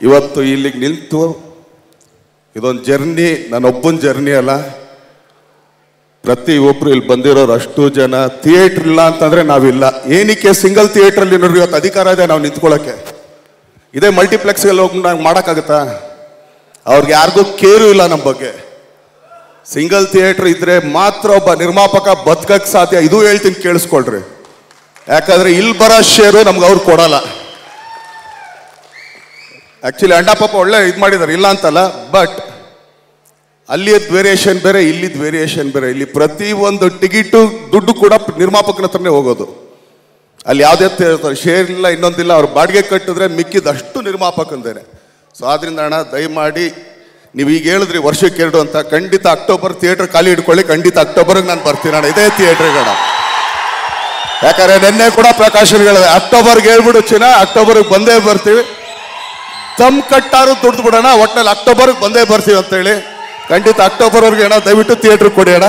ಇವತ್ತು ಇಲ್ಲಿಗೆ ನಿಂತು ಇದೊಂದು ಜರ್ನಿ, ನನ್ನೊಬ್ಬನ ಜರ್ನಿ ಅಲ್ಲ, ಪ್ರತಿ ಒಬ್ರು ಇಲ್ಲಿ ಬಂದಿರೋರು ಅಷ್ಟು ಜನ. ಥಿಯೇಟ್ರ್ ಇಲ್ಲ ಅಂತಂದ್ರೆ ನಾವಿಲ್ಲ. ಏನಕ್ಕೆ ಸಿಂಗಲ್ ಥಿಯೇಟ್ರಲ್ಲಿ ನೋಡ್ರಿ ಇವತ್ತು ಅಧಿಕಾರ ಇದೆ ನಾವು ನಿಂತ್ಕೊಳ್ಳೋಕ್ಕೆ. ಇದೇ ಮಲ್ಟಿಪ್ಲೆಕ್ಸ್ಗೆಲ್ಲ ಹೋಗಿ ನಾವು ಮಾಡೋಕ್ಕಾಗತ್ತಾ? ಅವ್ರಿಗೆ ಯಾರಿಗೂ ಕೇರು ಇಲ್ಲ ನಮ್ಮ ಬಗ್ಗೆ. ಸಿಂಗಲ್ ಥಿಯೇಟ್ರ್ ಇದ್ರೆ ಮಾತ್ರ ಒಬ್ಬ ನಿರ್ಮಾಪಕ ಬದುಕಕ್ಕೆ ಸಾಧ್ಯ. ಇದು ಹೇಳ್ತೀನಿ ಕೇಳಿಸ್ಕೊಳ್ರಿ. ಯಾಕಂದ್ರೆ ಇಲ್ಲಿ ಬರೋ ಶೇರು ನಮ್ಗೆ ಅವ್ರು ಕೊಡಲ್ಲ. ಆಕ್ಚುಲಿ ಅಣ್ಣ ಪಾಪ ಒಳ್ಳೆ ಇದು ಮಾಡಿದ್ದಾರೆ, ಇಲ್ಲ ಅಂತಲ್ಲ. ಬಟ್ ಅಲ್ಲಿಯದ್ ವೇರಿಯೇಷನ್ ಬೇರೆ, ಇಲ್ಲಿದ್ ವೇರಿಯೇಷನ್ ಬೇರೆ. ಇಲ್ಲಿ ಪ್ರತಿ ಒಂದು ಟಿಕೆಟು ದುಡ್ಡು ಕೂಡ ನಿರ್ಮಾಪಕನ ಹತ್ರನೇ ಹೋಗೋದು. ಅಲ್ಲಿ ಯಾವುದೇ ಶೇರ್ ಇಲ್ಲ, ಇನ್ನೊಂದಿಲ್ಲ. ಅವ್ರು ಬಾಡಿಗೆ ಕಟ್ಟಿದ್ರೆ ಮಿಕ್ಕಿದಷ್ಟು ನಿರ್ಮಾಪಕಂದೇನೆ. ಸೊ ಆದ್ರಿಂದ ಅಣ್ಣ ದಯಮಾಡಿ ನೀವು ಈಗ ಹೇಳಿದ್ರಿ ವರ್ಷಕ್ಕೆ 2 ಅಂತ, ಖಂಡಿತ ಅಕ್ಟೋಬರ್ ಥಿಯೇಟರ್ ಖಾಲಿ ಇಟ್ಕೊಳ್ಳಿ. ಖಂಡಿತ ಅಕ್ಟೋಬರ್ಗೆ ನಾನು ಬರ್ತೀನಿ ಅಣ್ಣ, ಇದೇ ಥಿಯೇಟ್ರಿಗೆ ಅಣ್ಣ. ಯಾಕಂದ್ರೆ ನಿನ್ನೆ ಕೂಡ ಪ್ರಕಾಶನ್ ಹೇಳಿದೆ, ಅಕ್ಟೋಬರ್ಗೆ ಹೇಳ್ಬಿಡು ಚಿನ್ನ, ಅಕ್ಟೋಬರ್ಗೆ ಬಂದೇ ಬರ್ತೀವಿ. ತಮ್ ಕಟ್ಟಾರು ದುಡ್ದು ಬಿಡೋಣ, ಒಟ್ಟಿನಲ್ಲಿ ಅಕ್ಟೋಬರ್ಗೆ ಬಂದೇ ಬರ್ತೀವಿ ಅಂತೇಳಿ. ಖಂಡಿತ ಅಕ್ಟೋಬರ್ವರೆಗೆ ಅಣ್ಣ ದಯವಿಟ್ಟು ಥಿಯೇಟ್ರ್ ಕೊಡಿ ಅಣ್ಣ.